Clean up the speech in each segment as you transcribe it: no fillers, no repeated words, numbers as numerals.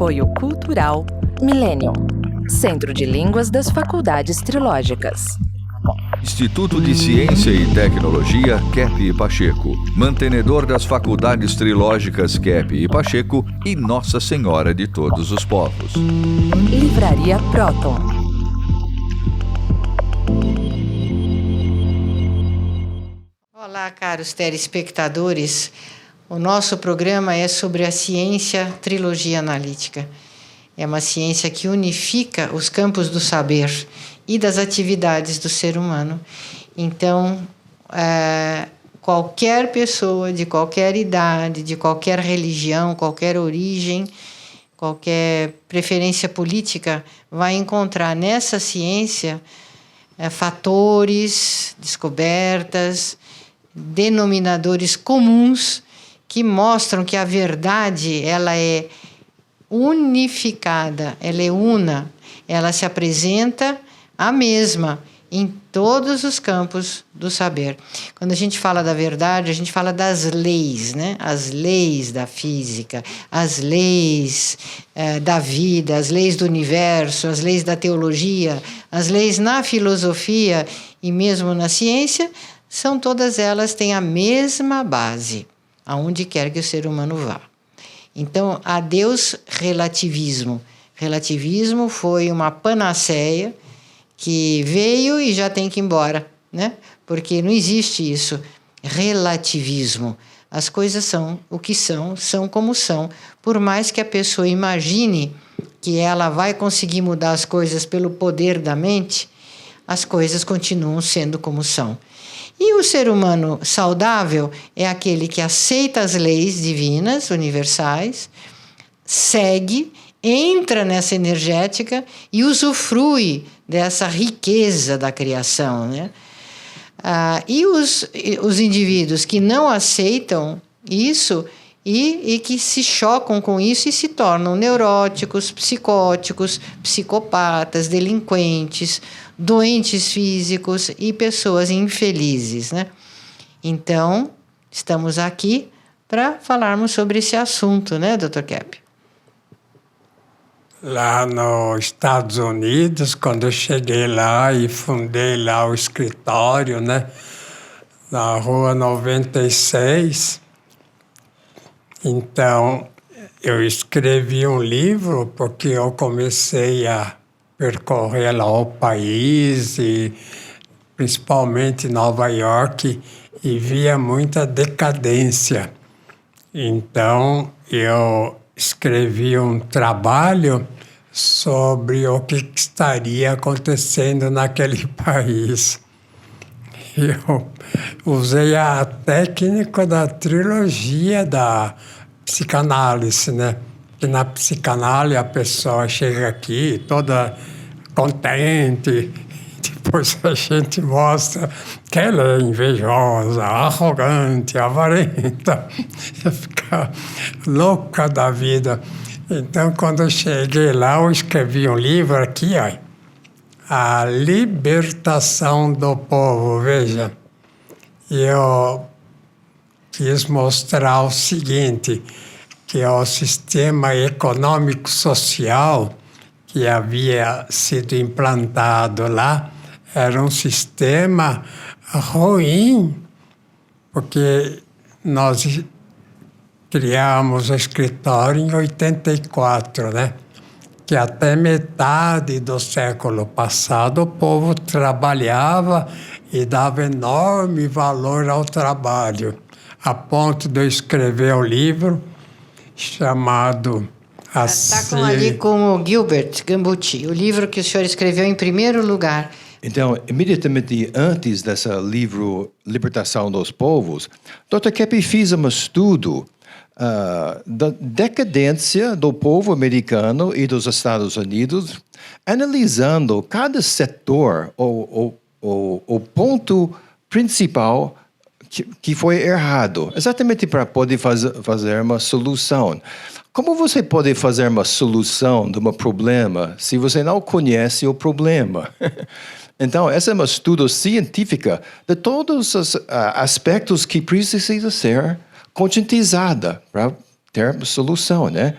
Apoio Cultural Millennium, Centro de Línguas das Faculdades Trilógicas. Instituto de Ciência e Tecnologia Kepp e Pacheco, mantenedor das Faculdades Trilógicas Kepp e Pacheco e Nossa Senhora de Todos os Povos. Livraria Próton. Olá, caros telespectadores. O nosso programa é sobre a ciência trilogia analítica. É uma ciência que unifica os campos do saber e das atividades do ser humano. Então, qualquer pessoa de qualquer idade, de qualquer religião, qualquer origem, qualquer preferência política, vai encontrar nessa ciência fatores, descobertas, denominadores comuns que mostram que a verdade ela é unificada, ela é una, ela se apresenta a mesma em todos os campos do saber. Quando a gente fala da verdade, a gente fala das leis, né? As leis da física, as leis da vida, as leis do universo, as leis da teologia, as leis na filosofia e mesmo na ciência, são todas elas têm a mesma base, aonde quer que o ser humano vá. Então, adeus relativismo. Relativismo foi uma panaceia que veio e já tem que ir embora, né? Porque não existe isso, relativismo. As coisas são o que são como são. Por mais que a pessoa imagine que ela vai conseguir mudar as coisas pelo poder da mente, as coisas continuam sendo como são. E o ser humano saudável é aquele que aceita as leis divinas, universais, segue, entra nessa energética e usufrui dessa riqueza da criação, né? E os indivíduos que não aceitam isso e que se chocam com isso e se tornam neuróticos, psicóticos, psicopatas, delinquentes, doentes físicos e pessoas infelizes, né? Então, estamos aqui para falarmos sobre esse assunto, né, Dr. Kepp? Lá nos Estados Unidos, quando eu cheguei lá e fundei lá o escritório, né, na Rua 96, então eu escrevi um livro porque eu comecei a percorrer lá o país e principalmente Nova York e via muita decadência. Então eu escrevi um trabalho sobre o que estaria acontecendo naquele país. Eu usei a técnica da trilogia da psicanálise, né? Que na psicanálise a pessoa chega aqui toda contente, depois a gente mostra que ela é invejosa, arrogante, avarenta, fica louca da vida. Então, quando eu cheguei lá, eu escrevi um livro aqui, ó, A Libertação do Povo, veja. E eu quis mostrar o seguinte, que o sistema econômico-social que havia sido implantado lá era um sistema ruim, porque nós criamos o escritório em 84, né? Que até metade do século passado o povo trabalhava e dava enorme valor ao trabalho, a ponto de eu escrever um livro chamado... Está ali com o Gilbert Gambucci, o livro que o senhor escreveu em primeiro lugar. Então, imediatamente antes desse livro Libertação dos Povos, Dr. Kepp fez um estudo da decadência do povo americano e dos Estados Unidos, analisando cada setor, o ponto principal que foi errado, exatamente para poder fazer uma solução. Como você pode fazer uma solução de um problema se você não conhece o problema? Então, esse é um estudo científico de todos os aspectos que precisam ser conscientizada para ter solução, né?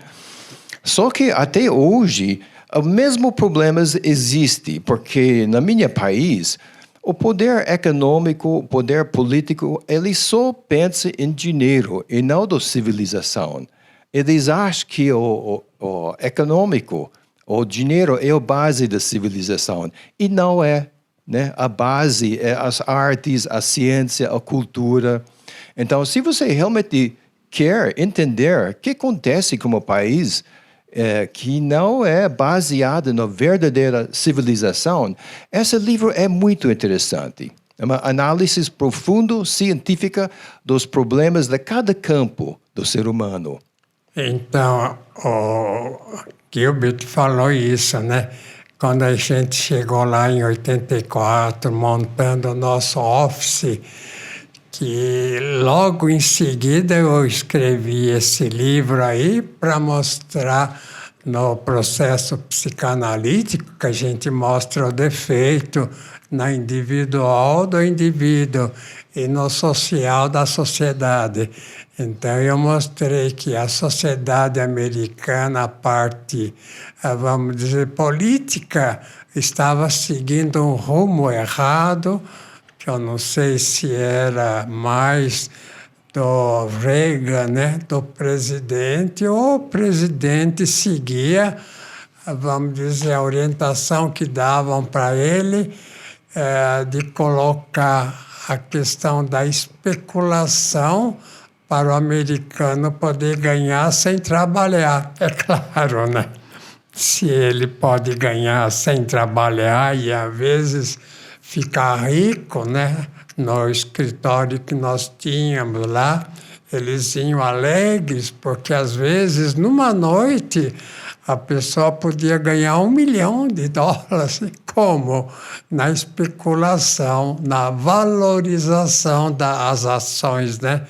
Só que até hoje, os mesmos problemas existem, porque no meu país, o poder econômico, o poder político, ele só pensa em dinheiro e não da civilização. Eles acham que o econômico, o dinheiro é a base da civilização. E não é. Né? A base é as artes, a ciência, a cultura. Então, se você realmente quer entender o que acontece com o país que não é baseado na verdadeira civilização, esse livro é muito interessante. É uma análise profunda, científica, dos problemas de cada campo do ser humano. Então, o Gilbert falou isso, né? Quando a gente chegou lá em 84, montando o nosso office, que logo em seguida eu escrevi esse livro aí para mostrar no processo psicanalítico, que a gente mostra o defeito na individual do indivíduo e no social da sociedade. Então, eu mostrei que a sociedade americana, a parte, vamos dizer, política, estava seguindo um rumo errado, que eu não sei se era mais do Reagan, né, do presidente, ou o presidente seguia, vamos dizer, a orientação que davam para ele de colocar a questão da especulação para o americano poder ganhar sem trabalhar. É claro, né? Se ele pode ganhar sem trabalhar e, às vezes, ficar rico, né? No escritório que nós tínhamos lá, eles iam alegres, porque, às vezes, numa noite, a pessoa podia ganhar $1 milhão. Como? Na especulação, na valorização das ações, né?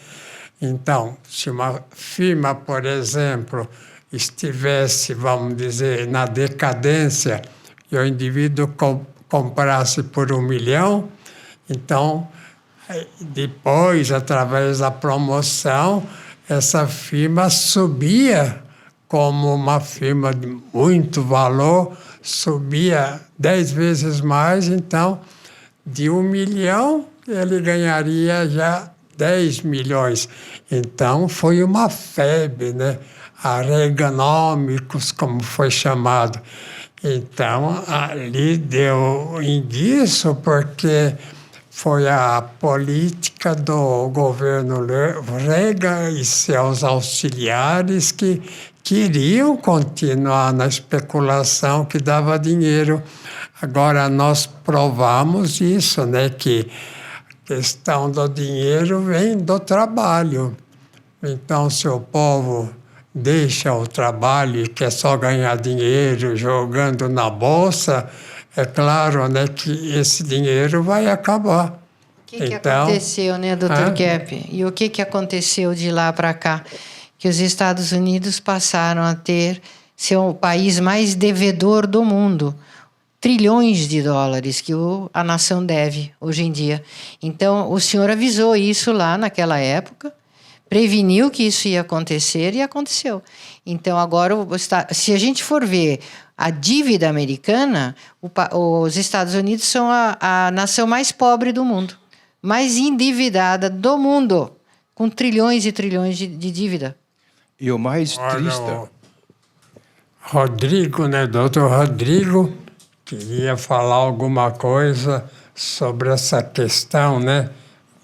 Então, se uma firma, por exemplo, estivesse, vamos dizer, na decadência e o indivíduo comprasse por $1 milhão, então, depois, através da promoção, essa firma subia como uma firma de muito valor, subia 10 vezes mais, então, de $1 milhão, ele ganharia já 10 milhões. Então, foi uma febre, né? A Reaganomics, como foi chamado. Então, ali deu indício, porque foi a política do governo Reagan e seus auxiliares que queriam continuar na especulação que dava dinheiro. Agora, nós provamos isso, né? Que a questão do dinheiro vem do trabalho. Então, se o povo deixa o trabalho e quer só ganhar dinheiro jogando na bolsa, é claro, né, que esse dinheiro vai acabar. O que aconteceu, né, Dr. Kepp? E o que aconteceu de lá para cá? Que os Estados Unidos passaram a ser o país mais devedor do mundo. Trilhões de dólares que a nação deve hoje em dia. Então, o senhor avisou isso lá naquela época, preveniu que isso ia acontecer e aconteceu. Então, agora, se a gente for ver a dívida americana, os Estados Unidos são a nação mais pobre do mundo, mais endividada do mundo, com trilhões e trilhões de dívida. E o mais triste... Rodrigo, né, doutor Rodrigo, queria falar alguma coisa sobre essa questão, né,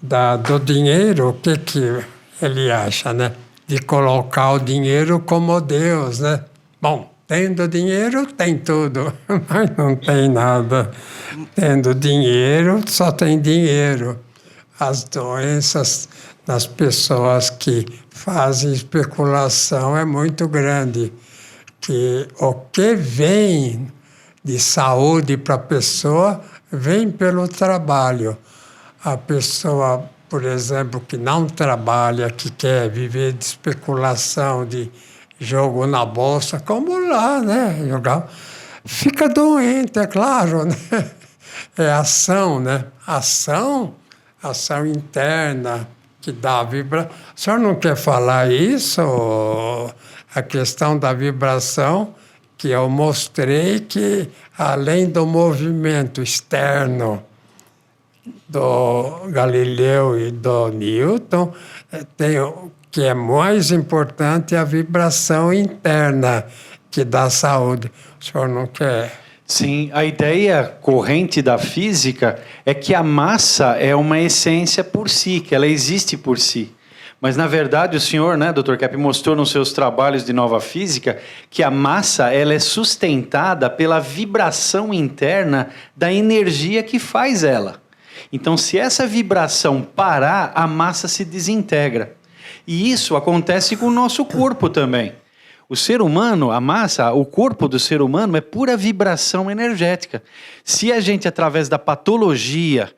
do dinheiro, o que ele acha, né, de colocar o dinheiro como Deus, né? Bom, tendo dinheiro, tem tudo, mas não tem nada. Tendo dinheiro, só tem dinheiro. As doenças das pessoas que fazem especulação é muito grande. Que o que vem de saúde para a pessoa vem pelo trabalho. A pessoa, por exemplo, que não trabalha, que quer viver de especulação, de jogo na bolsa, como lá, né? Jogar, fica doente, é claro, né? É ação, né? Ação interna que dá vibração. O senhor não quer falar isso? a questão da vibração, que eu mostrei que, além do movimento externo do Galileu e do Newton, tem o que é mais importante, a vibração interna, que dá saúde. O senhor não quer? Sim, a ideia corrente da física é que a massa é uma essência por si, que ela existe por si. Mas, na verdade, o senhor, né, Dr. Kepp, mostrou nos seus trabalhos de nova física que a massa ela é sustentada pela vibração interna da energia que faz ela. Então, se essa vibração parar, a massa se desintegra. E isso acontece com o nosso corpo também. O ser humano, a massa, o corpo do ser humano é pura vibração energética. Se a gente, através da patologia,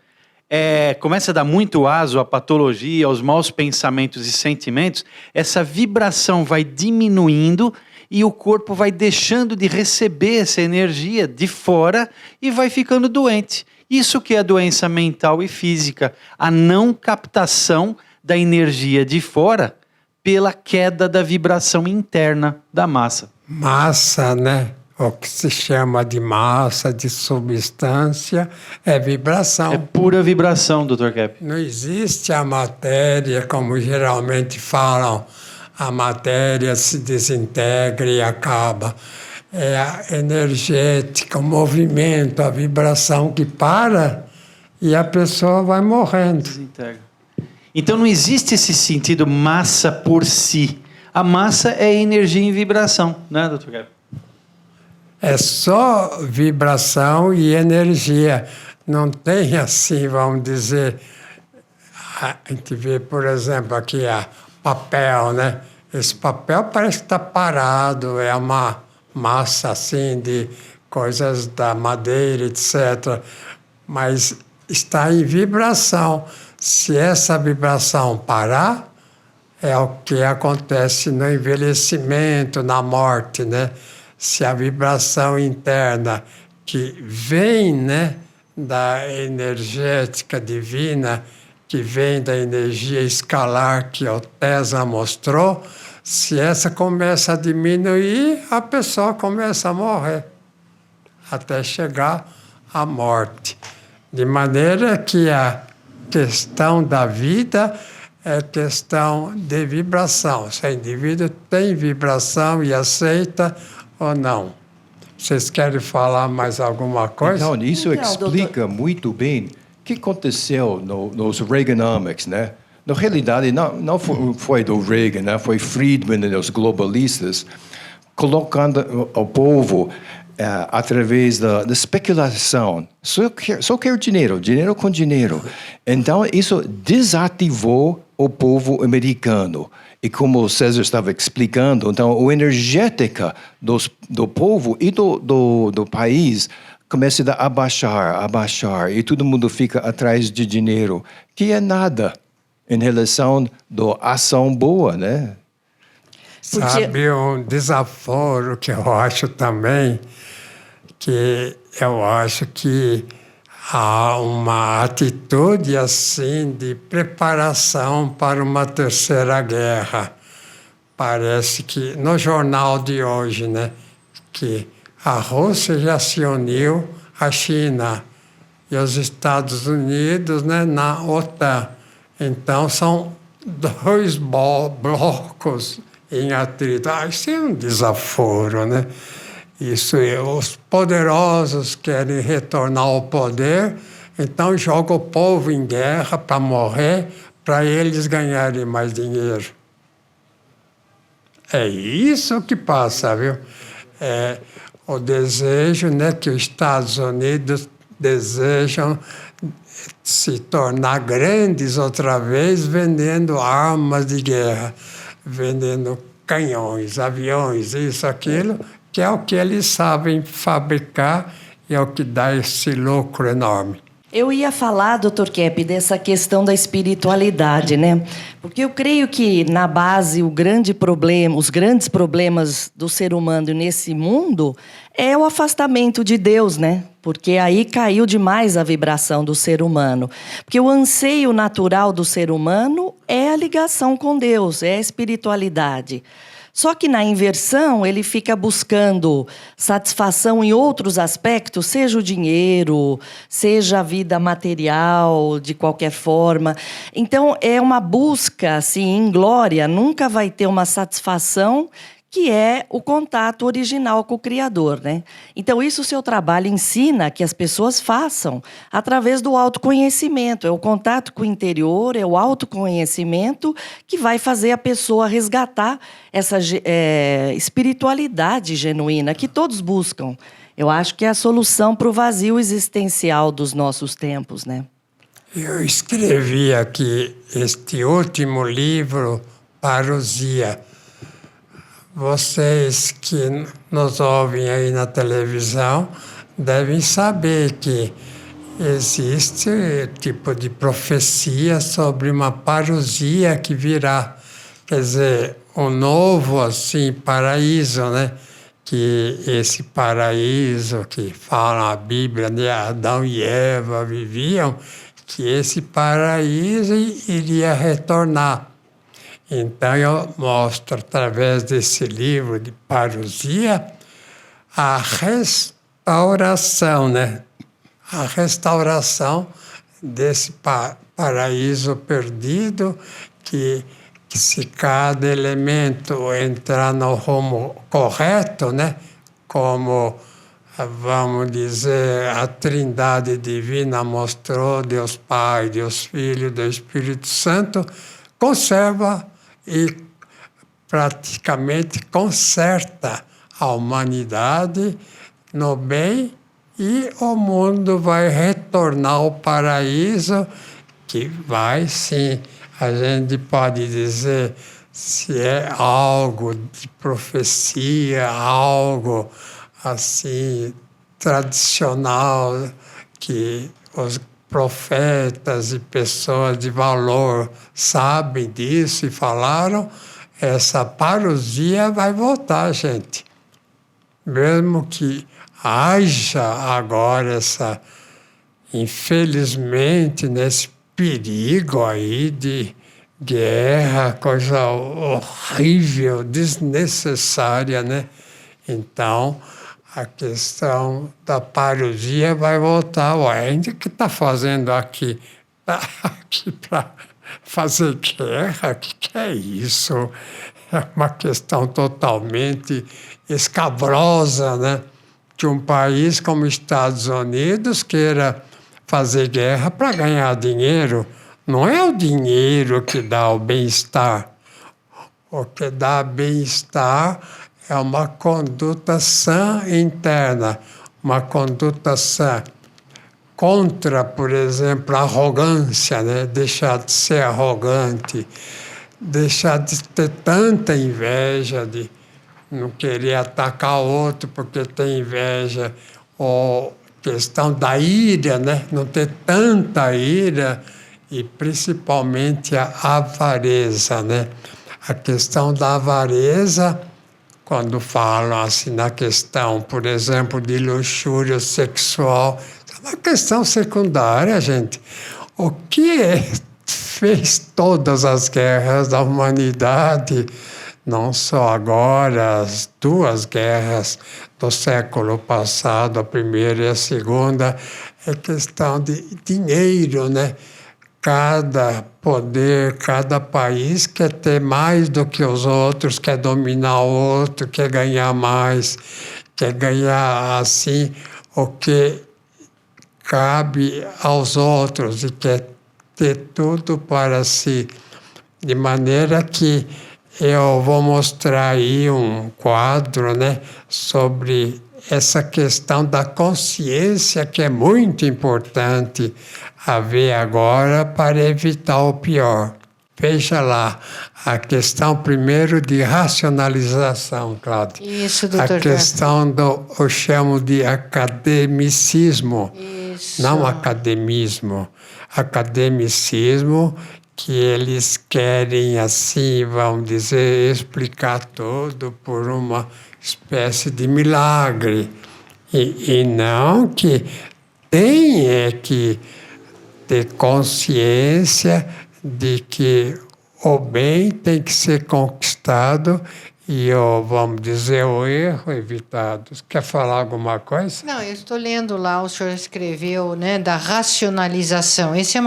começa a dar muito aso à patologia, aos maus pensamentos e sentimentos, essa vibração vai diminuindo e o corpo vai deixando de receber essa energia de fora e vai ficando doente. Isso que é a doença mental e física, a não captação da energia de fora pela queda da vibração interna da massa. Massa, né? O que se chama de massa, de substância, é vibração. É pura vibração, Dr. Kepp. Não existe a matéria, como geralmente falam, a matéria se desintegra e acaba. É a energética, o movimento, a vibração que para e a pessoa vai morrendo. Desintegra. Então não existe esse sentido massa por si. A massa é energia em vibração, né, Dr. Kepp? É só vibração e energia. Não tem assim, vamos dizer... A gente vê, por exemplo, aqui papel, né? Esse papel parece que está parado, é uma massa assim de coisas da madeira, etc. Mas está em vibração. Se essa vibração parar, é o que acontece no envelhecimento, na morte, né? Se a vibração interna que vem, né, da energética divina, que vem da energia escalar que o Tesla mostrou, se essa começa a diminuir, a pessoa começa a morrer, até chegar à morte. De maneira que a questão da vida é questão de vibração. Se o indivíduo tem vibração e aceita ou não. Vocês querem falar mais alguma coisa? Então, isso Então, explica muito bem o que aconteceu nos Reaganomics, né? Na realidade, não foi do Reagan, né? Foi Friedman e os globalistas colocando o povo através da especulação. Só quer dinheiro com dinheiro. Então, isso desativou o povo americano. E como o César estava explicando, então, a energética do povo e do país começa a abaixar, e todo mundo fica atrás de dinheiro, que é nada em relação à ação boa, né? Sabe, um desaforo que eu acho também, que eu acho que há uma atitude assim de preparação para uma terceira guerra. Parece que no jornal de hoje, né, que a Rússia já se uniu à China e os Estados Unidos, né, na OTAN. Então são dois blocos em atrito. Isso é um desaforo, né? Isso é, os poderosos querem retornar ao poder, então joga o povo em guerra para morrer, para eles ganharem mais dinheiro. É isso que passa, viu? É o desejo, né, que os Estados Unidos desejam se tornar grandes outra vez, vendendo armas de guerra, vendendo canhões, aviões, isso, aquilo, que é o que eles sabem fabricar e é o que dá esse lucro enorme. Eu ia falar, Dr. Kepp, dessa questão da espiritualidade, né? Porque eu creio que, na base, os grandes problemas do ser humano nesse mundo é o afastamento de Deus, né? Porque aí caiu demais a vibração do ser humano. Porque o anseio natural do ser humano é a ligação com Deus, é a espiritualidade. Só que na inversão ele fica buscando satisfação em outros aspectos, seja o dinheiro, seja a vida material, de qualquer forma. Então é uma busca assim, inglória, nunca vai ter uma satisfação que é o contato original com o Criador, né? Então, isso o seu trabalho ensina que as pessoas façam através do autoconhecimento. É o contato com o interior, é o autoconhecimento que vai fazer a pessoa resgatar essa espiritualidade genuína que todos buscam. Eu acho que é a solução para o vazio existencial dos nossos tempos, né? Eu escrevi aqui este último livro, Parousia. Vocês que nos ouvem aí na televisão devem saber que existe tipo de profecia sobre uma parousia que virá. Quer dizer, um novo assim, paraíso, né? Que esse paraíso que fala a Bíblia, né? Adão e Eva viviam, que esse paraíso iria retornar. Então, eu mostro, através desse livro de parousia, a restauração, né? A restauração desse paraíso perdido, que se cada elemento entrar no rumo correto, né? Como, vamos dizer, a Trindade Divina mostrou, Deus Pai, Deus Filho, Deus Espírito Santo, conserva e praticamente conserta a humanidade no bem, e o mundo vai retornar ao paraíso, que vai sim, a gente pode dizer, se é algo de profecia, algo assim tradicional, que os profetas e pessoas de valor sabem disso e falaram, essa parousia vai voltar, gente. Mesmo que haja agora essa, infelizmente, nesse perigo aí de guerra, coisa horrível, desnecessária, né? Então, a questão da parousia vai voltar. Ué, ainda que está fazendo aqui? Tá aqui para fazer guerra? O que é isso? É uma questão totalmente escabrosa, né? Que um país como Estados Unidos queira fazer guerra para ganhar dinheiro. Não é o dinheiro que dá o bem-estar. O que dá bem-estar é uma conduta sã interna, uma conduta sã contra, por exemplo, a arrogância, né? Deixar de ser arrogante, deixar de ter tanta inveja, de não querer atacar o outro porque tem inveja, ou questão da ira, né? Não ter tanta ira, e principalmente a avareza, né? A questão da avareza, quando falam assim na questão, por exemplo, de luxúria sexual, é uma questão secundária, gente. O que fez todas as guerras da humanidade, não só agora, as duas guerras do século passado, a primeira e a segunda, é questão de dinheiro, né? Cada poder, cada país quer ter mais do que os outros, quer dominar o outro, quer ganhar mais, quer ganhar assim o que cabe aos outros e quer ter tudo para si. De maneira que eu vou mostrar aí um quadro, né, sobre essa questão da consciência, que é muito importante haver agora para evitar o pior. Veja lá, a questão primeiro de racionalização, Cláudia. Isso, doutor. A questão do, eu chamo de academicismo, Isso. não academismo. Academicismo, que eles querem, assim, vamos dizer, explicar tudo por uma espécie de milagre. E não que tem que ter consciência de que o bem tem que ser conquistado e vamos dizer, o erro evitado. Quer falar alguma coisa? Não, eu estou lendo lá, o senhor escreveu, né, da racionalização. Esse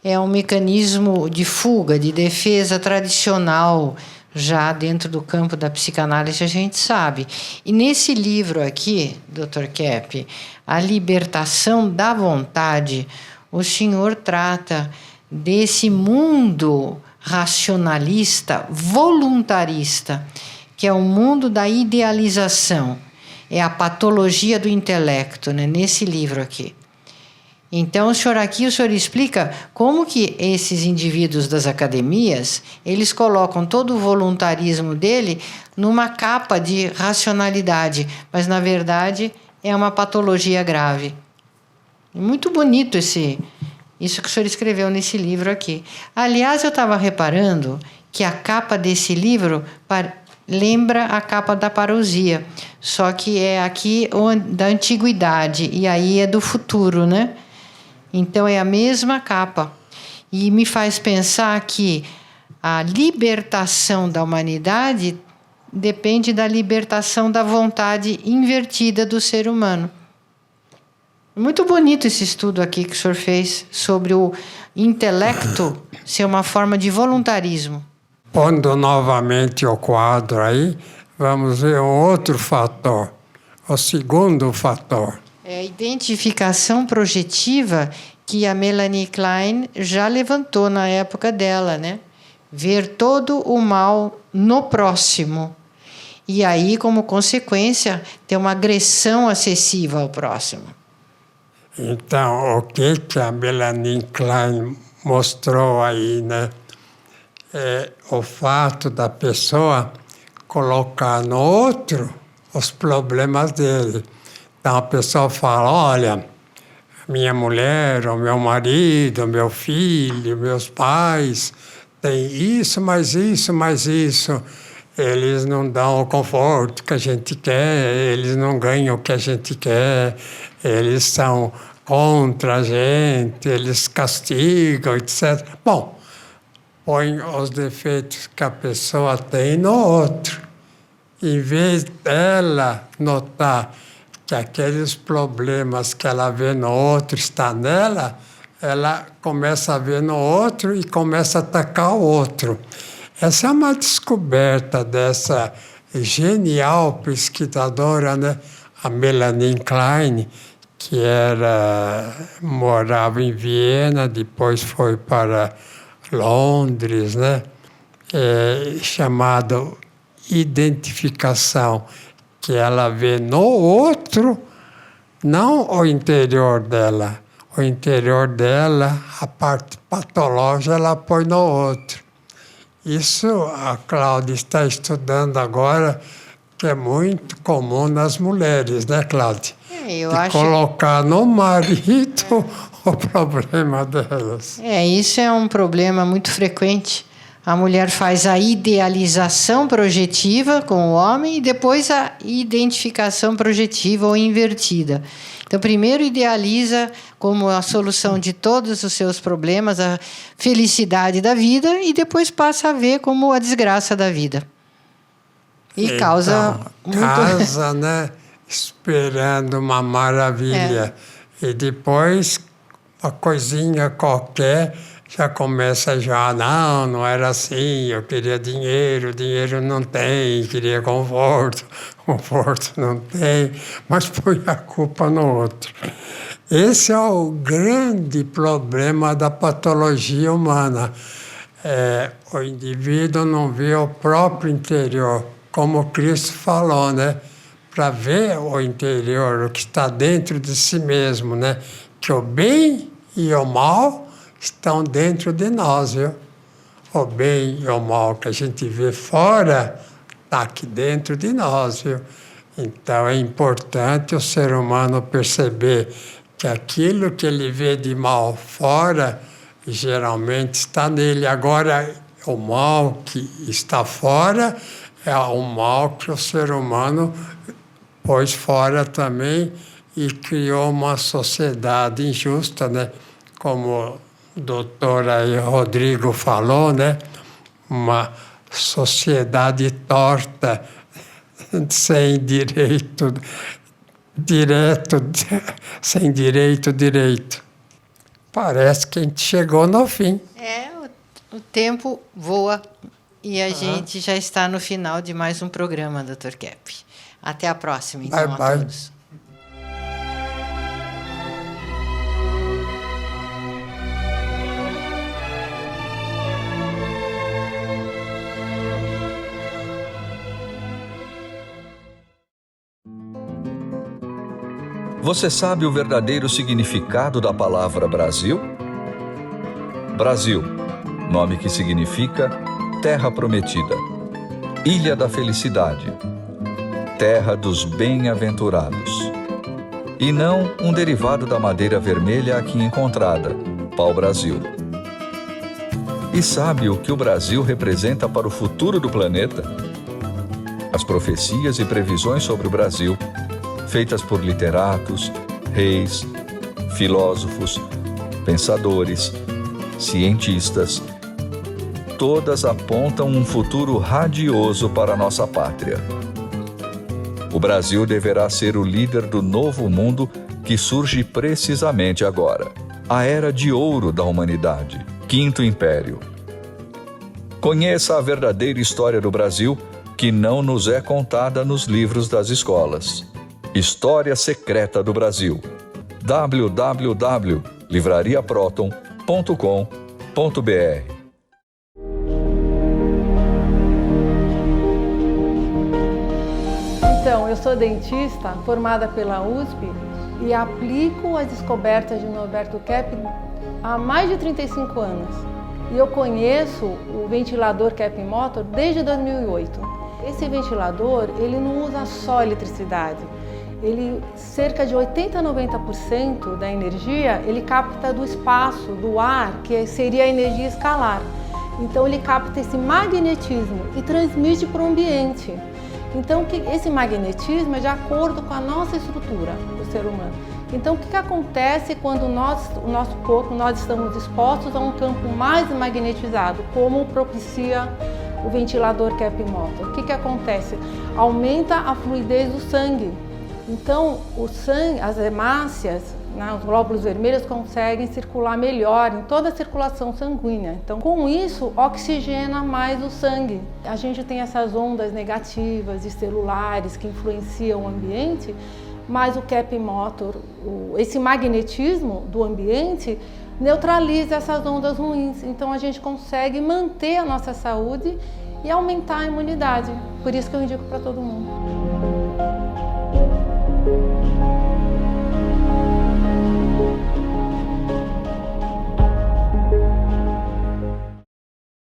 é um mecanismo de fuga, de defesa tradicional, já dentro do campo da psicanálise, a gente sabe. E nesse livro aqui, Dr. Kepp, A Libertação da Vontade, o senhor trata desse mundo racionalista, voluntarista, que é o mundo da idealização. É a patologia do intelecto, né, nesse livro aqui. Então, o senhor explica como que esses indivíduos das academias, eles colocam todo o voluntarismo dele numa capa de racionalidade, mas, na verdade, é uma patologia grave. Muito bonito isso que o senhor escreveu nesse livro aqui. Aliás, eu estava reparando que a capa desse livro lembra a capa da parousia, só que é aqui da antiguidade, e aí é do futuro, né? Então, é a mesma capa. E me faz pensar que a libertação da humanidade depende da libertação da vontade invertida do ser humano. Muito bonito esse estudo aqui que o senhor fez sobre o intelecto ser uma forma de voluntarismo. Pondo novamente o quadro aí, vamos ver um outro fator, o segundo fator. É a identificação projetiva que a Melanie Klein já levantou na época dela, né? Ver todo o mal no próximo. E aí, como consequência, ter uma agressão excessiva ao próximo. Então, o que a Melanie Klein mostrou aí, né? É o fato da pessoa colocar no outro os problemas dele. Então, a pessoa fala, olha, minha mulher, o meu marido, o meu filho, meus pais, tem isso, mais isso, mais isso. Eles não dão o conforto que a gente quer, eles não ganham o que a gente quer, eles são contra a gente, eles castigam, etc. Bom, põe os defeitos que a pessoa tem no outro. Em vez dela notar que aqueles problemas que ela vê no outro está nela, ela começa a ver no outro e começa a atacar o outro. Essa é uma descoberta dessa genial pesquisadora, né? A Melanie Klein, que morava em Viena, depois foi para Londres, né? Chamado identificação, que ela vê no outro, não o interior dela. O interior dela, a parte patológica, ela põe no outro. Isso a Cláudia está estudando agora, que é muito comum nas mulheres, né, Cláudia? Colocar no marido o problema delas. Isso é um problema muito frequente. A mulher faz a idealização projetiva com o homem e depois a identificação projetiva ou invertida. Então, primeiro idealiza como a solução de todos os seus problemas, a felicidade da vida, e depois passa a ver como a desgraça da vida. E então, causa muito... casa, né? Esperando uma maravilha. E depois, uma coisinha qualquer, já começa não era assim, eu queria dinheiro não tem, queria conforto não tem, mas põe a culpa no outro. Esse é o grande problema da patologia humana. O indivíduo não vê o próprio interior, como Cristo falou, né? Para ver o interior, o que está dentro de si mesmo, né? Que o bem e o mal estão dentro de nós, viu? O bem e o mal que a gente vê fora está aqui dentro de nós, viu? Então é importante o ser humano perceber que aquilo que ele vê de mal fora geralmente está nele. Agora, o mal que está fora é o mal que o ser humano pôs fora também e criou uma sociedade injusta, né? Como o doutor aí, Rodrigo, falou, né? Uma sociedade torta, sem direito, sem direito. Parece que a gente chegou no fim. O tempo voa e a gente já está no final de mais um programa, Dr. Kepp. Até a próxima, então, Bye, bye. a todos. Você sabe o verdadeiro significado da palavra Brasil? Brasil, nome que significa Terra Prometida, Ilha da Felicidade, Terra dos Bem-aventurados. E não um derivado da madeira vermelha aqui encontrada, pau-brasil. E sabe o que o Brasil representa para o futuro do planeta? As profecias e previsões sobre o Brasil, feitas por literatos, reis, filósofos, pensadores, cientistas, todas apontam um futuro radioso para a nossa pátria. O Brasil deverá ser o líder do novo mundo que surge precisamente agora, a Era de Ouro da humanidade, Quinto Império. Conheça a verdadeira história do Brasil, que não nos é contada nos livros das escolas. História Secreta do Brasil. www.livrariaproton.com.br. Então, eu sou dentista, formada pela USP e aplico as descobertas de Norberto Kepp há mais de 35 anos. E eu conheço o ventilador Kepp Motor desde 2008. Esse ventilador, ele não usa só eletricidade. Ele, cerca de 80 a 90% da energia, ele capta do espaço, do ar, que seria a energia escalar. Então ele capta esse magnetismo e transmite para o ambiente. Então esse magnetismo é de acordo com a nossa estrutura do ser humano. Então o que acontece quando o nosso corpo, nós estamos expostos a um campo mais magnetizado, como propicia o ventilador Kepp Motor? O que acontece? Aumenta a fluidez do sangue. Então, o sangue, as hemácias, né, os glóbulos vermelhos conseguem circular melhor em toda a circulação sanguínea. Então, com isso, oxigena mais o sangue. A gente tem essas ondas negativas e celulares que influenciam o ambiente, mas o Kepp Motor, esse magnetismo do ambiente, neutraliza essas ondas ruins. Então, a gente consegue manter a nossa saúde e aumentar a imunidade. Por isso que eu indico para todo mundo.